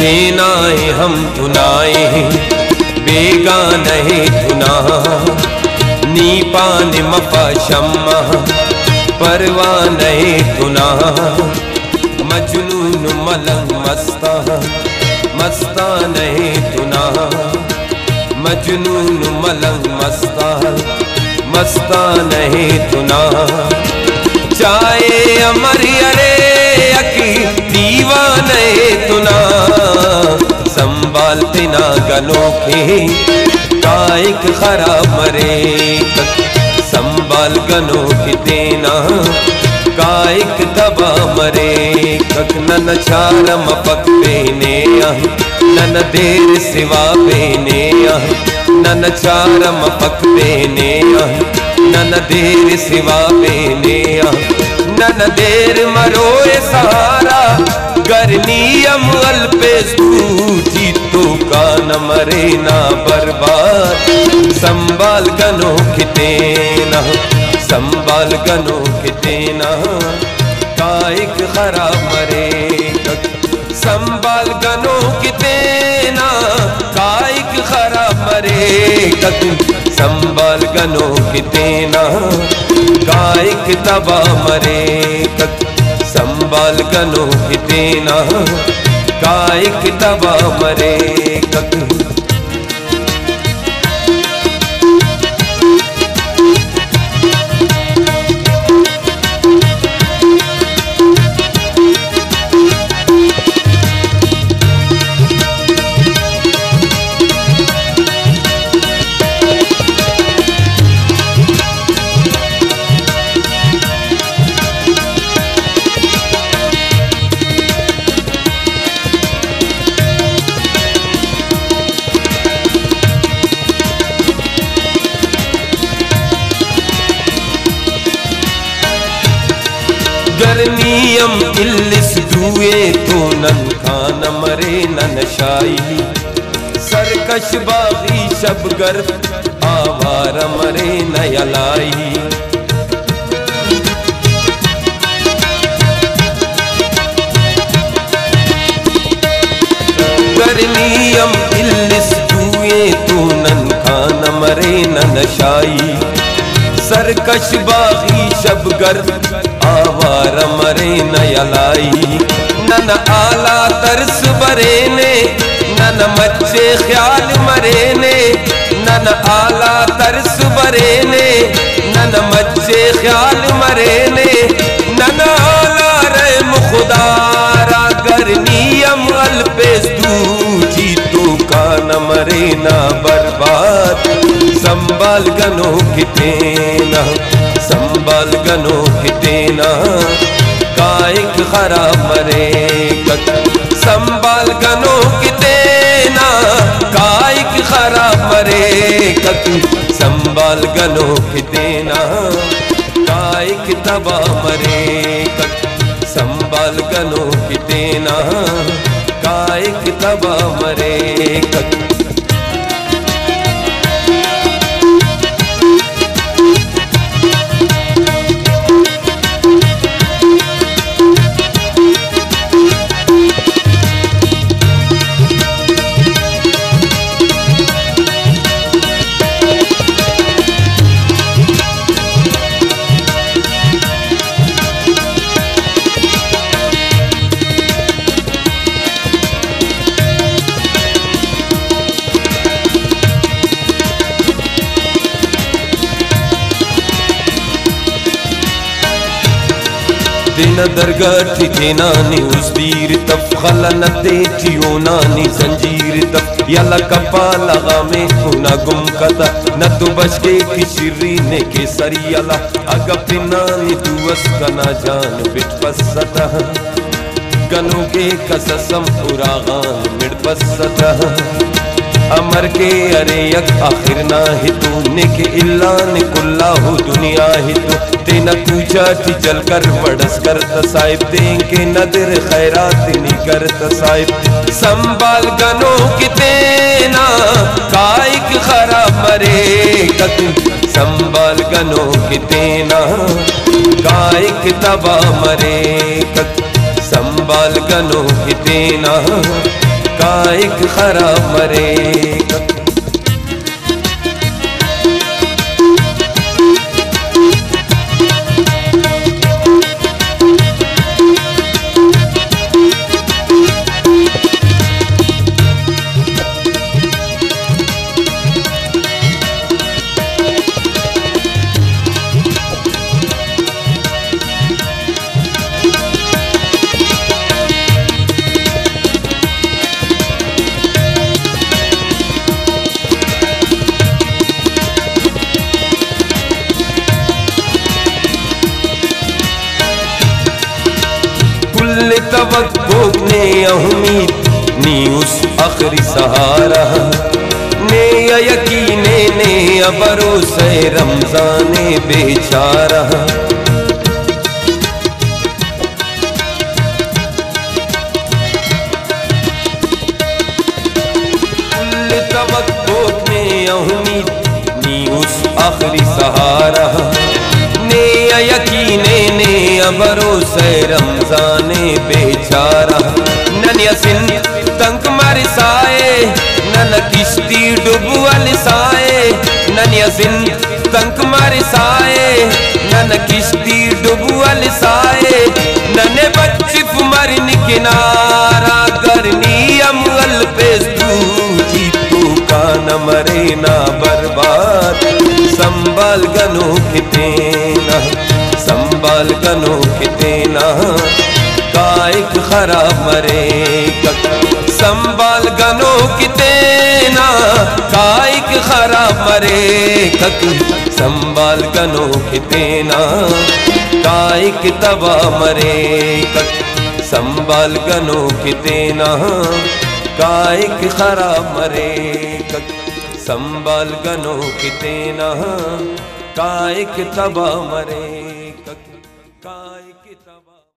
देनाए हम तुनाए बेगाने तुना नी पान मफा शम्मा परवाने तुना मजनून मलंग मस्ता नहीं तुना मजनून मलंग मस्ता नहीं तुना चाहे अमर अरे अकी दीवाने तुना संभालते ना गनों के कायक खराब मरे संभाल गनों की देना कायक दबा मरे कक नन चारम पक बेने नन देर सिवा बेने नन चारम पक बेने नन देर सिवा बेने नन देर मरोए सहारा गरनीयम अल्पे सूची तो का न मरे ना बर्बाद संभाल गनों कितेना संभाल गनों कितेना कायक खराब मरे संभाल गनों कितेना कायक खराब मरे संभाल गनों कितेना कायक तबा मरे संभाल गनों कितेना कायक तबा मरे गरनीयम इल्लिस दुए तो नन खान मरे नन शाही सरकश बागी शबगर आवार मरे नयलाई गरनीयम इल्लिस दुए तो नन खान मरे नन शाही सरकश बागी शबगर आवार मरे नयलाई नन आला तरस बरे ने नन मच्चे ख्याल मरे ने नन आला तरस बरे ने नन मच्चे ख्याल मरे ने नन आला रहम खुदारा गरनीयम अल्पेस दूजी तो का न मरे ना बर्बाद संभाल गनों कितेना संभाल गनों कितेना कायक खराब मरे संभाल गनों कितेना कायक खराब मरे संभाल गनों कितेना कायक तबा मरे संभाल गनों कितेना कायक तबा मरे दिन दरगठी देनानी उस्दीर तफखल न देटियो नानी जंजीर तफ यला कपाल में खुना गुम कदा न तो बचके किशरी ने के सरियला अगपिनानी दुवस कना जान बिट पसता गनों के कसम उरागान मिट पसता अमर के अरे यक आखिर ना ही तू निक इल्ला निकुल्ला हो दुनिया ही तू तेना तू जाती जल कर बड़स कर तसाइब देंगे नदर खैरात नहीं कर तसाइब संभाल गनों की तेना कायक खराब मरे संभाल गनों की तेना कायक तबा मरे संभाल गनों की तेना कायक खरा मरे तवक्को ने उम्मीद नी उस आखिरी सहारा ने यकीने ने भरोसे रमजाने बेचारा तवक्को ने उम्मीद नी उस आखिरी सहारा ने यकीने ने भरोसे रमजाने बेचारा नन यसिन तंक मरसाए नन किश्ती डुबवल साए नन यसिन तंक मरसाए नन किश्ती डुबवल साए नन बच्ची मरन किनारा करनी अमल पे जी तू का न मरे ना बर्बाद संभाल गनो कितेना संभाल गनो कितेना कायक खराब मरे संभाल गनो कितेना कायक खराब मरे संभाल गनो कितेना कायक तबा मरे संभाल गनो कितेना कायक खराब मरे संभाल गनो कितेना कायक तबा मरे कायक तबा